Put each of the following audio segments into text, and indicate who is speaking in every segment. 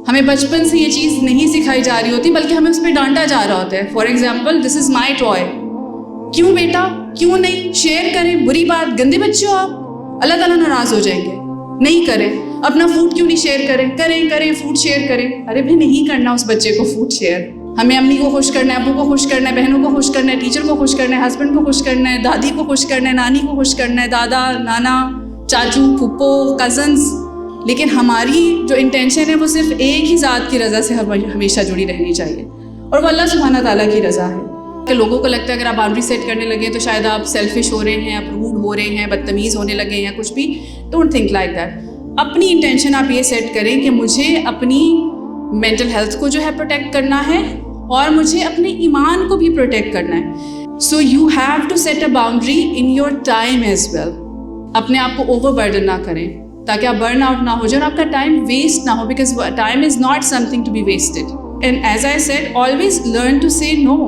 Speaker 1: ہمیں بچپن سے یہ چیز نہیں سکھائی جا رہی ہوتی بلکہ ہمیں اس پہ ڈانٹا جا رہا ہوتا ہے. For example, this is my toy. کیوں بیٹا, کیوں نہیں شیئر کریں, بری بات, گندے بچے ہو آپ, اللہ تعالیٰ ناراض ہو جائیں گے. نہیں کریں. اپنا فوڈ کیوں نہیں شیئر کریں, کریں فوڈ شیئر کریں. ارے بھائی نہیں کرنا اس بچے کو فوڈ شیئر. ہمیں امی کو خوش کرنا ہے, ابو کو خوش کرنا ہے, بہنوں کو خوش کرنا ہے, ٹیچر کو خوش کرنا ہے, ہسبینڈ کو خوش کرنا ہے, دادی کو خوش کرنا ہے, نانی کو خوش کرنا ہے, دادا, نانا, چاچو, پھپھو, کزنس. لیکن ہماری جو انٹینشن ہے وہ صرف ایک ہی ذات کی رضا سے ہمیشہ جڑی رہنی چاہیے, اور وہ اللہ سبحانہ تعالیٰ کی رضا ہے. کہ لوگوں کو لگتا ہے اگر آپ باؤنڈری سیٹ کرنے لگے تو شاید آپ سیلفش ہو رہے ہیں, آپ روڈ ہو رہے ہیں, بدتمیز ہونے لگے یا کچھ بھی. Don't think like that. اپنی انٹینشن آپ یہ سیٹ کریں کہ مجھے اپنی مینٹل ہیلتھ کو جو ہے پروٹیکٹ کرنا ہے اور مجھے اپنے ایمان کو بھی پروٹیکٹ کرنا ہے. So you have to set a boundary in your time as well. اپنے آپ کو اوور برڈن نہ کریں تاکہ آپ برن آؤٹ نہ ہو جائیں اور آپ کا ٹائم ویسٹ نہ ہو, because time is not something to be wasted. And as I said, always learn to say no.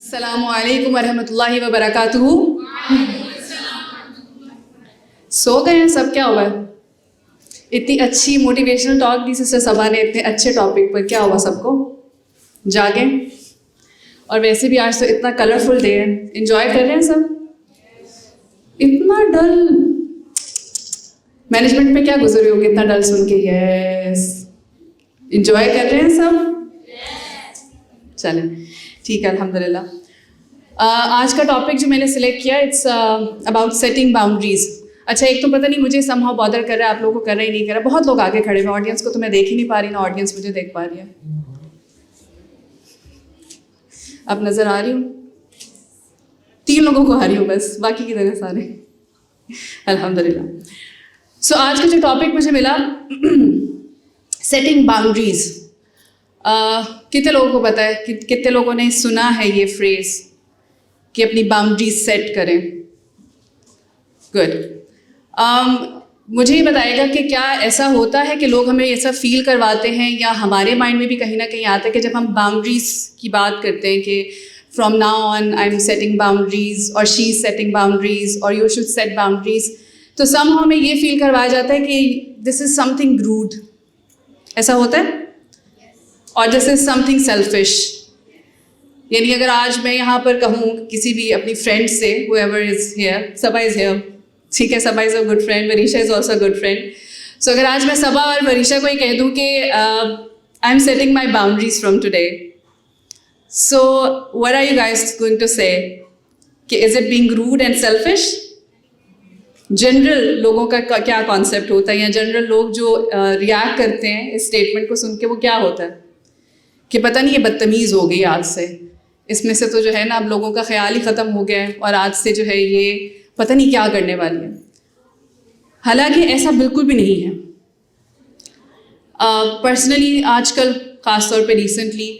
Speaker 1: السلام علیکم ورحمۃ اللہ وبرکاتہ. سو گئے ہیں سب, کیا ہوا ہے؟ اتنی اچھی موٹیویشنل ٹاک دی سسٹر صبا نے اتنے اچھے ٹاپک پر, کیا ہوا سب کو؟ جاگیں. اور ویسے بھی آج تو اتنا کلرفل ڈے ہے, انجوائے کر رہے ہیں سب. اتنا ڈل مینجمنٹ پہ کیا گزر رہی ہوگی اتنا ڈل سن کے؟ یس, انجوائے کر رہے ہیں سب. چلیں ٹھیک ہے, الحمد للہ. آج کا ٹاپک جو میں نے سلیکٹ کیا, اٹس اباؤٹ سیٹنگ باؤنڈریز. اچھا, ایک تو پتہ نہیں مجھے سم ہاؤ بادر کر رہا ہے, آپ لوگوں کو کر رہا ہی نہیں کر رہا. بہت لوگ آگے کھڑے ہوئے, آڈینس کو تو میں دیکھ ہی نہیں پا رہی, نہ آڈینس مجھے دیکھ پا رہی ہے. اب نظر آ رہی ہوں, 3 لوگوں کو آ رہی ہوں بس, باقی کی طرح سارے الحمد للہ. سو آج کا جو ٹاپک مجھے ملا, سیٹنگ باؤنڈریز. کتنے لوگوں کو پتہ ہے, کتنے لوگوں نے سنا ہے یہ فریز کہ اپنی باؤنڈریز سیٹ کریں؟ گڈ. مجھے یہ بتائے گا کہ کیا ایسا ہوتا ہے کہ لوگ ہمیں ایسا فیل کرواتے ہیں, یا ہمارے مائنڈ میں بھی کہیں نہ کہیں آتا ہے کہ جب ہم باؤنڈریز کی بات کرتے ہیں کہ from now on I am setting boundaries, اور شی از سیٹنگ باؤنڈریز, اور یو شوڈ سیٹ باؤنڈریز, تو سم ہمیں یہ فیل کروایا جاتا ہے کہ دس از سم تھنگ روڈ. ایسا ہوتا ہے؟ اور دس از سم تھنگ سیلفش. یعنی اگر آج میں یہاں پر کہوں کسی بھی اپنی فرینڈ سے, whoever is here, Saba is here, ٹھیک ہے, Saba is a good friend, Varisha is also good friend. So اگر آج میں صبا اور وریشا کو یہ کہہ دوں کہ I am setting my boundaries from today, so what are you guys going to say? کہ is it being rude and selfish? General لوگوں کا کیا کانسیپٹ ہوتا ہے, یا جنرل لوگ جو ریئیکٹ کرتے ہیں اس اسٹیٹمنٹ کو سن کے, وہ کیا ہوتا ہے کہ پتہ نہیں یہ بدتمیز ہو گئی آج سے, اس میں سے تو جو ہے نا اب لوگوں کا خیال ہی ختم ہو گیا ہے, اور آج سے جو ہے یہ پتہ نہیں کیا کرنے والی ہے. حالانکہ ایسا بالکل بھی نہیں ہے. پرسنلی آج کل خاص طور پہ ریسنٹلی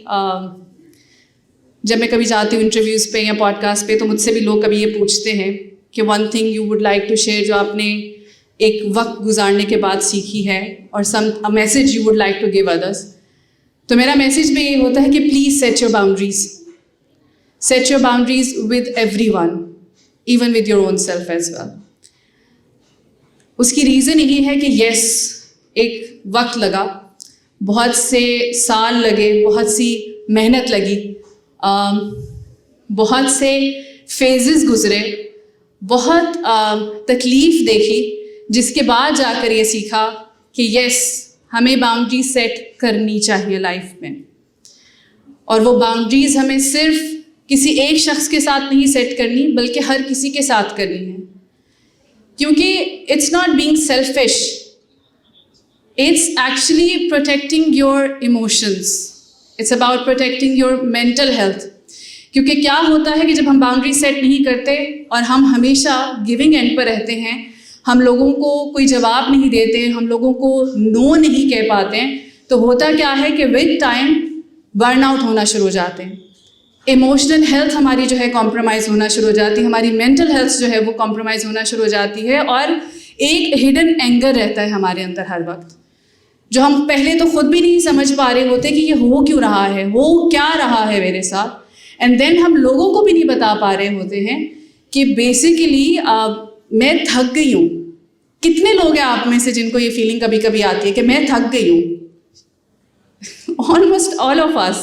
Speaker 1: جب میں کبھی جاتی ہوں انٹرویوز پہ یا پوڈ کاسٹ پہ, تو مجھ سے بھی لوگ کبھی یہ پوچھتے ہیں کہ one thing you would like to share, جو آپ نے ایک وقت گزارنے کے بعد سیکھی ہے, اور some message you would like to give others. تو میرا میسج بھی یہ ہوتا ہے کہ please set your boundaries. Set your boundaries with everyone, even with your own self as well. اس کی ریزن یہ ہے کہ یس, ایک وقت لگا, بہت سے سال لگے, بہت سی محنت لگی, بہت سے فیزز گزرے, بہت تکلیف دیکھی, جس کے بعد جا کر یہ سیکھا کہ یس, ہمیں باؤنڈریز سیٹ کرنی چاہیے لائف میں. اور وہ باؤنڈریز ہمیں صرف کسی ایک شخص کے ساتھ نہیں سیٹ کرنی, بلکہ ہر کسی کے ساتھ کرنی ہے. کیونکہ it's not being selfish, it's actually protecting your emotions, it's about protecting your mental health. کیونکہ کیا ہوتا ہے کہ جب ہم باؤنڈری سیٹ نہیں کرتے اور ہم ہمیشہ گیونگ اینڈ پر رہتے ہیں, ہم لوگوں کو کوئی جواب نہیں دیتے, ہم لوگوں کو نو نہیں کہہ پاتے ہیں, تو ہوتا کیا ہے کہ ود ٹائم برن آؤٹ ہونا شروع ہو جاتے ہیں. ایموشنل ہیلتھ ہماری جو ہے کمپرومائز ہونا شروع ہو جاتی ہے, ہماری مینٹل ہیلتھ جو ہے وہ کمپرومائز ہونا شروع ہو جاتی ہے, اور ایک ہڈن اینگر رہتا ہے ہمارے اندر ہر وقت, جو ہم پہلے تو خود بھی نہیں سمجھ پا رہے ہوتے کہ یہ ہو کیوں رہا ہے, ہو کیا رہا ہے میرے ساتھ. اینڈ دین ہم لوگوں کو بھی نہیں بتا پا رہے ہوتے ہیں کہ بیسیکلی میں تھک گئی ہوں. کتنے لوگ ہیں آپ میں سے جن کو یہ فیلنگ کبھی کبھی آتی ہے کہ میں تھک گئی ہوں؟ almost all of us,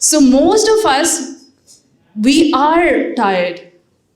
Speaker 1: So most of us, we are tired.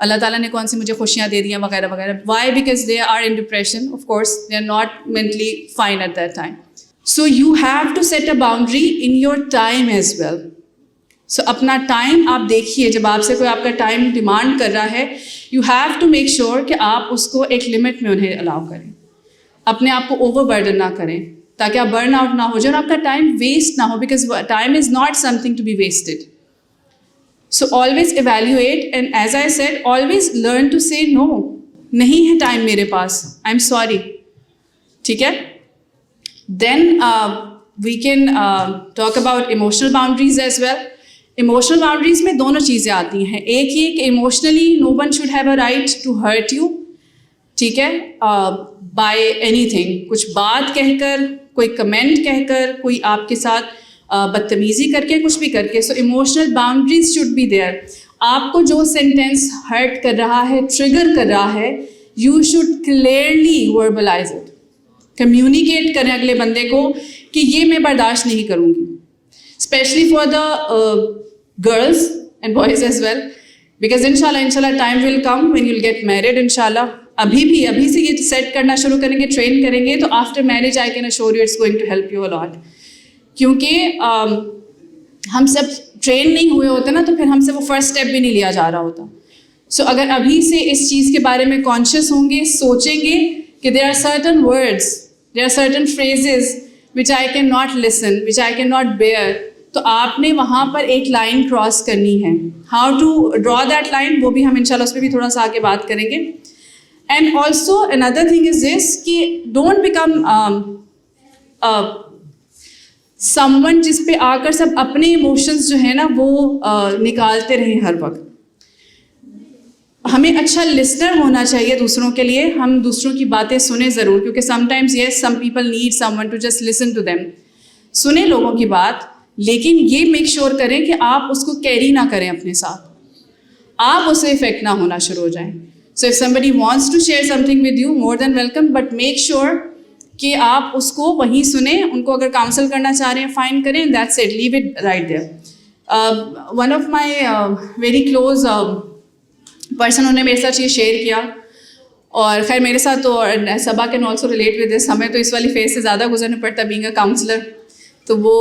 Speaker 1: اللہ تعالیٰ نے کون سی مجھے خوشیاں دے دی ہیں وغیرہ وغیرہ. Why? Because they are in depression. Of course they are not mentally fine at that time. So you have to set a boundary in your time as well. So اپنا time آپ دیکھیے, جب آپ سے کوئی آپ کا ٹائم ڈیمانڈ کر رہا ہے, you have to make sure کہ آپ اس کو ایک لمٹ میں انہیں الاؤ کریں, اپنے آپ کو اوور برڈن نہ کریں تاکہ آپ برن آؤٹ نہ ہو جائے اور آپ کا ٹائم ویسٹ نہ ہو, because time is not something to be wasted. So always evaluate and as I said always learn to say no. نہیں ہے ٹائم میرے پاس, آئی ایم سوری. ٹھیک ہے. Then we can talk about emotional boundaries as well. Emotional boundaries میں دونوں چیزیں آتی ہیں. ایک یہ کہ emotionally no one should have a right to hurt you. ٹھیک ہے. بائی اینی تھنگ, کچھ بات کہہ کر, کوئی کمنٹ کہہ کر, کوئی آپ کے ساتھ بدتمیزی کر کے, کچھ بھی کر کے. So emotional boundaries should be there. آپ کو جو سینٹینس ہرٹ کر رہا ہے, ٹریگر کر رہا ہے, you should clearly verbalise it. Communicate کریں اگلے بندے کو کہ یہ میں برداشت نہیں کروں گی. Especially for the girls and boys as well, because ان شاء اللہ time will come when you will get married. ان شاء اللہ ابھی سے یہ سیٹ کرنا شروع کریں گے, ٹرین کریں گے, تو after marriage I can assure you it's going to help you a lot. کیونکہ ہم سب ٹرین نہیں ہوئے ہوتے نا, تو پھر ہم سے وہ فرسٹ اسٹیپ بھی نہیں لیا جا رہا ہوتا. سو اگر ابھی سے اس چیز کے بارے میں کانشیس ہوں گے, سوچیں گے کہ there are certain words, there are certain phrases which I can not listen, which I can not bear, تو آپ نے وہاں پر ایک لائن کراس کرنی ہے. How to draw that line, وہ بھی ہم انشاء اللہ اس پہ بھی تھوڑا سا آگے بات کریں گے. And also another thing is this کہ ڈونٹ بیکم someone جس پہ آ کر سب اپنے ایموشنز جو ہیں نا وہ نکالتے رہیں ہر وقت. ہمیں اچھا لسنر ہونا چاہیے دوسروں کے لیے. ہم دوسروں کی باتیں سنیں ضرور, کیونکہ sometimes yes some people need someone to just listen to them. سنیں لوگوں کی بات, لیکن یہ میک شیور کریں کہ آپ اس کو کیری نہ کریں اپنے ساتھ, آپ اس سے افیکٹ نہ ہونا شروع ہو جائیں. So if somebody wants to share something with you, more than welcome, but make sure کہ آپ اس کو وہیں سنیں. ان کو اگر کاؤنسل کرنا چاہ رہے ہیں, فائن کریں, that's it, leave it right there. One of my very close person انہوں نے میرے ساتھ یہ شیئر کیا, اور خیر میرے ساتھ تو صبا can also relate with this. ہمیں تو اس والی فیز سے زیادہ گزرنا پڑتا ہے being a counselor, تو وہ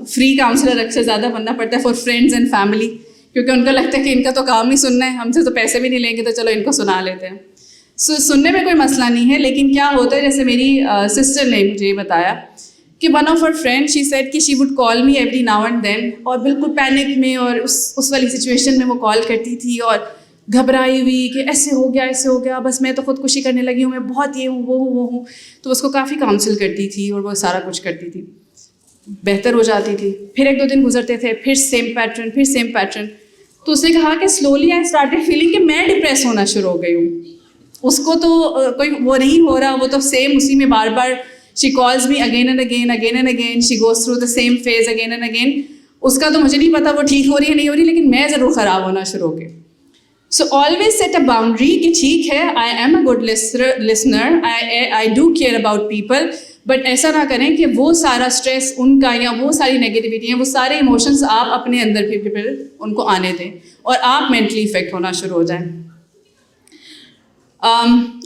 Speaker 1: فری کاؤنسلر اکثر زیادہ بننا پڑتا ہے for friends and family, کیونکہ ان کو لگتا ہے کہ ان کا تو کام ہی سننا ہے, ہم سے تو پیسے بھی نہیں لیں گے, تو چلو ان کو سنا لیتے ہیں. سو سننے میں کوئی مسئلہ نہیں ہے, لیکن کیا ہوتا ہے, جیسے میری سسٹر نے مجھے یہ بتایا کہ one of her friend she said کہ she would call me every now and then, اور بالکل پینک میں اور اس والی سچویشن میں وہ کال کرتی تھی, اور گھبرائی ہوئی کہ ایسے ہو گیا, بس میں تو خودکشی کرنے لگی ہوں, میں بہت یہ ہوں وہ ہوں. تو اس کو کافی کاؤنسل کرتی تھی اور وہ سارا کچھ کرتی تھی, بہتر ہو جاتی تھی. پھر 1-2 دن گزرتے تھے, پھر سیم پیٹرن. تو اس نے کہا کہ سلولی آئی اسٹارٹیڈ فیلنگ کہ میں ڈپریس ہونا شروع ہو گئی ہوں. اس کو تو کوئی وہ نہیں ہو رہا, وہ تو سیم اسی میں بار بار she calls me again and again, she goes through the same phase again and again. اس کا تو مجھے نہیں پتا وہ ٹھیک ہو رہی ہے نہیں ہو رہی, لیکن میں ضرور خراب ہونا شروع ہو گئی. So always set a boundary کہ ٹھیک ہے, I am a good listener, I do care about people, but ایسا نہ کریں کہ وہ سارا اسٹریس ان کا یا وہ ساری نیگیٹیوٹی ہیں, وہ سارے ایموشنس آپ اپنے اندر پھر ان کو آنے دیں اور آپ مینٹلی افیکٹ ہونا شروع ہو جائیں.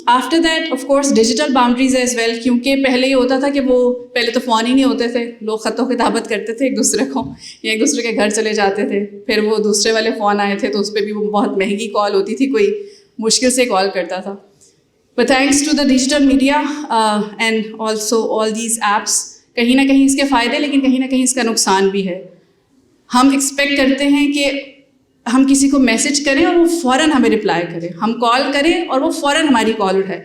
Speaker 1: After that of course digital boundaries as well, کیونکہ پہلے یہ ہوتا تھا کہ وہ پہلے تو فون ہی نہیں ہوتے تھے, لوگ خط و کتابت کرتے تھے ایک دوسرے کو, یا ایک دوسرے کے گھر چلے جاتے تھے. پھر وہ دوسرے والے فون آئے تھے, تو اس پہ بھی وہ بہت مہنگی کال ہوتی تھی, کوئی مشکل سے کال کرتا تھا. But thanks to the digital media and also all these apps, کہیں نہ کہیں اس کے فائدے, لیکن کہیں نہ کہیں اس کا نقصان بھی ہے. ہم ایکسپیکٹ کرتے ہیں کہ ہم کسی کو میسج کریں اور وہ فوراً ہمیں رپلائی کرے, ہم کال کریں اور وہ فوراً ہماری کال اٹھائے,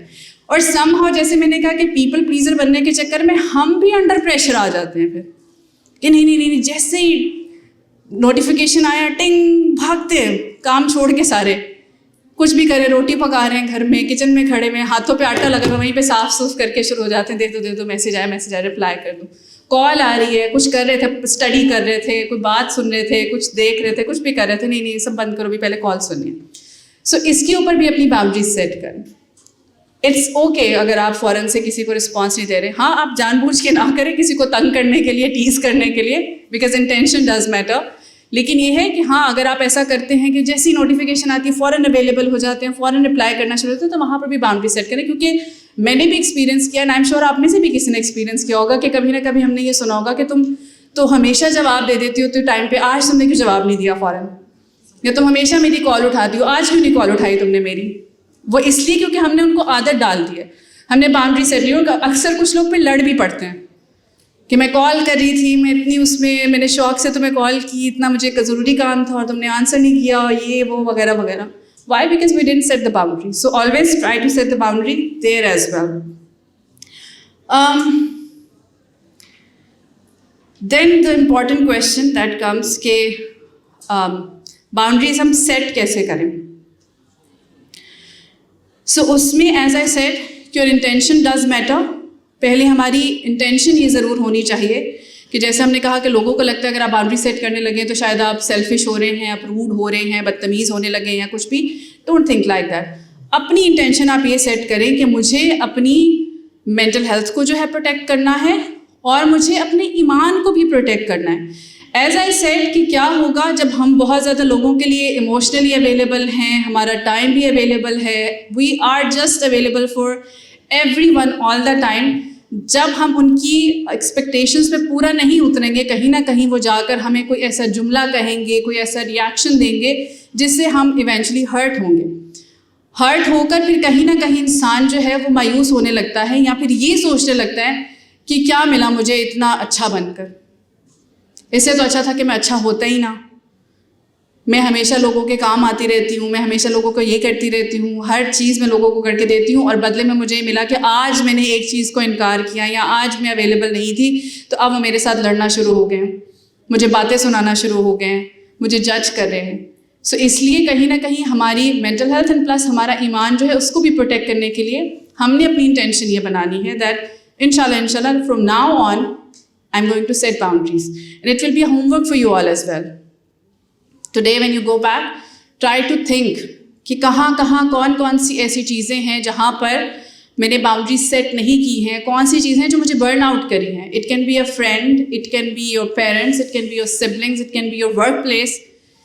Speaker 1: اور سم ہاؤ جیسے میں نے کہا کہ پیپل پلیزر بننے کے چکر میں ہم بھی انڈر پریشر آ جاتے ہیں پھر کہ نہیں, جیسے ہی نوٹیفیکیشن آیا ٹنگ بھاگتے ہیں, کام چھوڑ کے سارے, کچھ بھی کریں, روٹی پکا رہے ہیں گھر میں, کچن میں کھڑے میں, ہاتھوں پہ آٹا لگا ہوا, وہیں پہ صاف صوف کر کے شروع ہو جاتے ہیں, دے دو میسج آیا رپلائی کر دوں. کال آ رہی ہے, کچھ کر رہے تھے, اسٹڈی کر رہے تھے, کوئی بات سن رہے تھے, کچھ دیکھ رہے تھے, کچھ بھی کر رہے تھے, نہیں سب بند کرو, بھی پہلے کال سنیے. سو اس کے اوپر بھی اپنی باؤنڈریز سیٹ کریں. اٹس اوکے اگر آپ فوراً سے کسی کو رسپانس نہیں دے رہے, ہاں آپ جان بوجھ کے نہ کریں کسی کو تنگ کرنے کے لیے, ٹیز کرنے کے لیے, بیکاز انٹینشن ڈز میٹر, لیکن یہ ہے کہ ہاں اگر آپ ایسا کرتے ہیں کہ جیسی نوٹیفیکیشن آتی ہے فوراً اویلیبل ہو جاتے ہیں, فوراً رپلائی کرنا شروع ہوتے ہیں, تو وہاں پر بھی باؤنڈری سیٹ کریں. کیونکہ میں نے بھی ایکسپیرینس کیا, اینڈ آئی ایم شیور آپ میں سے بھی کسی نے ایکسپیرینس کیا ہوگا کہ کبھی نہ کبھی ہم نے یہ سنا ہوگا کہ تم تو ہمیشہ جواب دے دیتی ہو تو ٹائم پہ, آج تم نے کیوں جواب نہیں دیا فوراً, یا تم ہمیشہ میری کال اٹھاتی ہو, آج کیوں نہیں کال اٹھائی تم نے میری. وہ اس لیے کیونکہ ہم نے ان کو عادت ڈال دی ہے, ہم نے باؤنڈری سیٹ لی. اور اکثر کچھ لوگ پہ لڑ بھی پڑتے ہیں کہ میں کال کر رہی تھی, میں اتنی اس میں نے شوق سے تمہیں کال کی, اتنا مجھے ضروری کام تھا اور تم نے آنسر نہیں کیا, یہ وہ وغیرہ وغیرہ. Why? Because we didn't set the boundary. So always try to set the boundary there as well. Then the important question that comes کہ boundaries ہم set کیسے کریں. So اس میں as I said your intention does matter. پہلے ہماری intention یہ ضرور ہونی چاہیے کہ جیسے ہم نے کہا کہ لوگوں کو لگتا ہے اگر آپ باؤنڈری سیٹ کرنے لگیں تو شاید آپ سیلفش ہو رہے ہیں, آپ روڈ ہو رہے ہیں, بدتمیز ہونے لگے یا کچھ بھی. Don't think like that. اپنی انٹینشن آپ یہ سیٹ کریں کہ مجھے اپنی مینٹل ہیلتھ کو جو ہے پروٹیکٹ کرنا ہے اور مجھے اپنے ایمان کو بھی پروٹیکٹ کرنا ہے. ایز آئی سیڈ کہ کیا ہوگا جب ہم بہت زیادہ لوگوں کے لیے ایموشنلی اویلیبل ہیں, ہمارا ٹائم بھی اویلیبل ہے, we are just available for everyone all the time. جب ہم ان کی ایکسپیکٹیشنس پہ پورا نہیں اتریں گے, کہیں نہ کہیں وہ جا کر ہمیں کوئی ایسا جملہ کہیں گے, کوئی ایسا ریئیکشن دیں گے جس سے ہم ایونچولی ہرٹ ہوں گے. ہرٹ ہو کر پھر کہیں نہ کہیں انسان جو ہے وہ مایوس ہونے لگتا ہے, یا پھر یہ سوچنے لگتا ہے کہ کیا ملا مجھے اتنا اچھا بن کر, اس سے تو اچھا تھا کہ میں اچھا ہوتا ہی نہ. میں ہمیشہ لوگوں کے کام آتی رہتی ہوں, میں ہمیشہ لوگوں کو یہ کرتی رہتی ہوں, ہر چیز میں لوگوں کو کر کے دیتی ہوں, اور بدلے میں مجھے ملا کہ آج میں نے ایک چیز کو انکار کیا یا آج میں اویلیبل نہیں تھی, تو اب وہ میرے ساتھ لڑنا شروع ہو گئے ہیں, مجھے باتیں سنانا شروع ہو گئے ہیں, مجھے جج کر رہے ہیں. سو اس لیے کہیں نہ کہیں ہماری مینٹل ہیلتھ اینڈ پلس ہمارا ایمان جو ہے اس کو بھی پروٹیکٹ کرنے کے لیے ہم نے اپنی انٹینشن یہ بنانی ہے دیٹ انشاءاللہ from now on I am going to set boundaries, and it will be a homework for you all as well. Today when you go back, try to think کہ کہاں کون سی ایسی چیزیں ہیں جہاں پر میں نے باؤنڈریز سیٹ نہیں کی ہیں, کون سی چیزیں جو مجھے برن آؤٹ کری ہیں. It can be a friend, it can be your parents, it can be your siblings, it can be your workplace,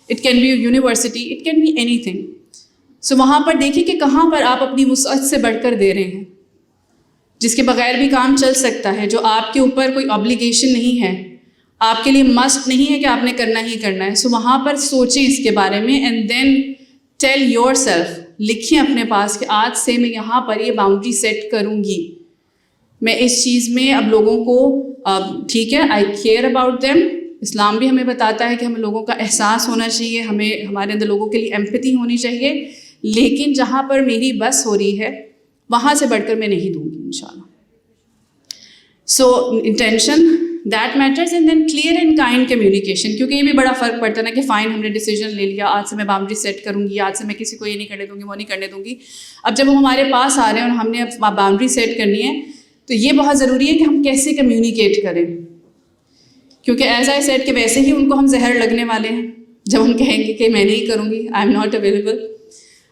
Speaker 1: it can be your university, it can be anything. So وہاں پر دیکھیے کہ کہاں پر آپ اپنی وسعت سے بڑھ کر دے رہے ہیں, جس کے بغیر بھی کام چل سکتا ہے, جو آپ کے اوپر کوئی آبلیگیشن نہیں ہے, آپ کے لیے مسٹ نہیں ہے کہ آپ نے کرنا ہی کرنا ہے. سو وہاں پر سوچیں اس کے بارے میں, and then tell yourself, لکھیں اپنے پاس کہ آج سے میں یہاں پر یہ باؤنڈری سیٹ کروں گی, میں اس چیز میں اب لوگوں کو ٹھیک ہے آئی کیئر اباؤٹ دیم. اسلام بھی ہمیں بتاتا ہے کہ ہمیں لوگوں کا احساس ہونا چاہیے, ہمارے اندر لوگوں کے لیے ایمپتھی ہونی چاہیے, لیکن جہاں پر میری بس ہو رہی ہے وہاں سے بڑھ کر میں نہیں دوں گی انشاءاللہ. So intention that matters, and then clear and kind communication. کیونکہ یہ بھی بڑا فرق پڑتا ہے نا کہ فائن ہم نے ڈیسیجن لے لیا, آج سے میں باؤنڈری سیٹ کروں گی, آج سے میں کسی کو یہ نہیں کرنے دوں گی, وہ نہیں کرنے دوں گی. اب جب وہ ہمارے پاس آ رہے ہیں اور ہم نے اب باؤنڈری سیٹ کرنی ہے, تو یہ بہت ضروری ہے کہ ہم کیسے کمیونیکیٹ کریں. کیونکہ ایز آئی سیٹ کہ ویسے ہی ان کو ہم زہر لگنے والے ہیں جب ہم کہیں گے کہ میں نہیں کروں گی, آئی ایم ناٹ اویلیبل.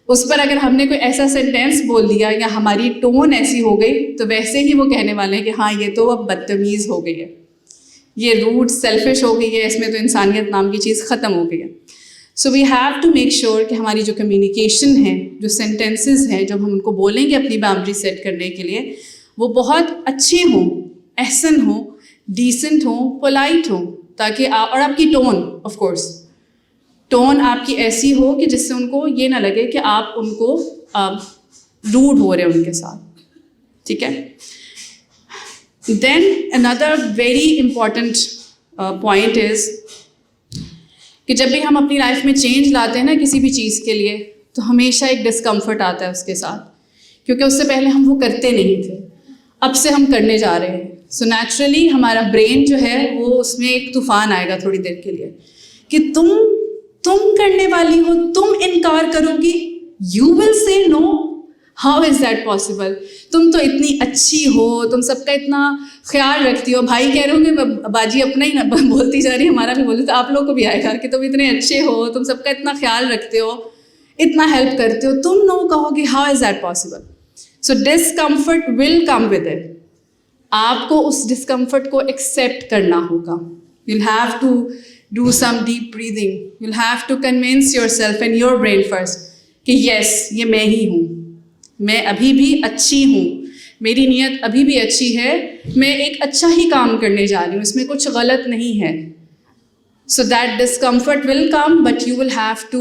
Speaker 1: اس پر اگر ہم نے کوئی ایسا سینٹینس بول دیا یا ہماری ٹون ایسی ہو گئی, تو ویسے ہی وہ کہنے والے ہیں کہ ہاں یہ تو اب بدتمیز ہو گئی ہے, یہ روڈ سیلفش ہو گئی ہے, اس میں تو انسانیت نام کی چیز ختم ہو گئی ہے. So we have to make sure کہ ہماری جو کمیونیکیشن ہے, جو سینٹینسز ہیں جب ہم ان کو بولیں گے اپنی باؤنڈری سیٹ کرنے کے لیے, وہ بہت اچھے ہوں, احسن ہوں, ڈیسنٹ ہوں, پولائٹ ہوں, تاکہ اور آپ کی ٹون, آف کورس ٹون آپ کی ایسی ہو کہ جس سے ان کو یہ نہ لگے کہ آپ ان کو روڈ ہو رہے ہیں ان کے ساتھ. ٹھیک ہے. دین another very important point is کہ جب بھی ہم اپنی لائف میں چینج لاتے ہیں نا کسی بھی چیز کے لیے, تو ہمیشہ ایک ڈسکمفرٹ آتا ہے اس کے ساتھ, کیونکہ اس سے پہلے ہم وہ کرتے نہیں تھے, اب سے ہم کرنے جا رہے ہیں. سو نیچرلی ہمارا برین جو ہے وہ اس میں ایک طوفان آئے گا تھوڑی دیر کے لیے کہ تم کرنے والی ہو, تم انکار کرو گی, یو ول سے نو, ہاؤ از دیٹ پاسبل, تم تو اتنی اچھی ہو, تم سب کا اتنا خیال رکھتی ہو. بھائی کہہ رہے ہوں گے باجی اپنا ہی بولتی جا رہی ہے, ہمارا بھی بولتے, تو آپ لوگ کو بھی آئے گا کہ تم اتنے اچھے ہو, تم سب کا اتنا خیال رکھتے ہو, اتنا ہیلپ کرتے ہو, تم نو کہو گے, how is that possible. So discomfort will come with it. آپ کو اس ڈسکمفرٹ کو ایکسیپٹ کرنا ہوگا. You have to do some deep breathing. You'll have to convince yourself and your brain first کہ yes, یہ میں ہی ہوں, میں ابھی بھی اچھی ہوں, میری نیت ابھی بھی اچھی ہے, میں ایک اچھا ہی کام کرنے جا رہی ہوں, اس میں کچھ غلط نہیں ہے. So that discomfort will come, but you will have to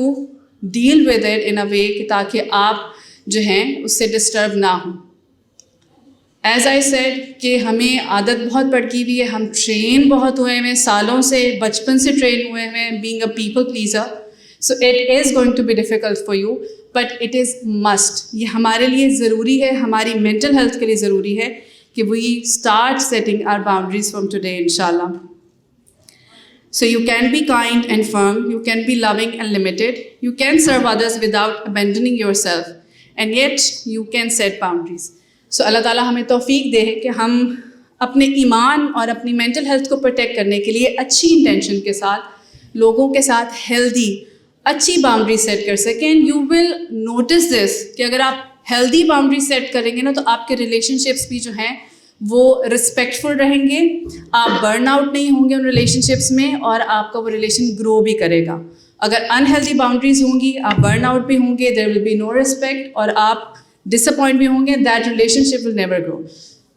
Speaker 1: deal with it in a way کہ تاکہ آپ جو ہیں اس سے ڈسٹرب نہ ہوں. ایز آئی سیڈ کہ ہمیں عادت بہت پڑ کی ہوئی ہے, ہم ٹرین بہت ہوئے ہیں, سالوں سے, بچپن سے ٹرین ہوئے ہیں being a people pleaser. So it is going to be difficult for you, but it is must. یہ ہمارے لیے ضروری ہے, ہماری مینٹل ہیلتھ کے لیے ضروری ہے کہ we start setting our boundaries from today انشاء اللہ. So you can be kind and firm, you can be loving and limited, you can serve others without abandoning yourself, and yet you can set boundaries. So اللہ تعالیٰ ہمیں توفیق دے کہ ہم اپنے ایمان اور اپنی مینٹل ہیلتھ کو پروٹیکٹ کرنے کے لیے اچھی انٹینشن کے ساتھ لوگوں کے ساتھ ہیلدی اچھی باؤنڈری سیٹ کر سکیں. اینڈ یو ول نوٹس دس کہ اگر آپ ہیلدی باؤنڈری سیٹ کریں گے نا تو آپ کے ریلیشن شپس بھی جو ہیں وہ رسپیکٹفل رہیں گے, آپ برن آؤٹ نہیں ہوں گے ان ریلیشن شپس میں, اور آپ کا وہ ریلیشن گرو بھی کرے گا. اگر انہیلدی باؤنڈریز ہوں گی, آپ برن آؤٹ بھی ہوں گے, دیر ول بی نو ریسپیکٹ, اور آپ ڈس اپوائنٹ بھی ہوں گے, that relationship will never grow.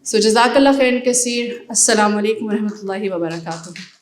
Speaker 1: So جزاک اللہ خیر کثیر. السلام علیکم ورحمۃ اللہ وبرکاتہ.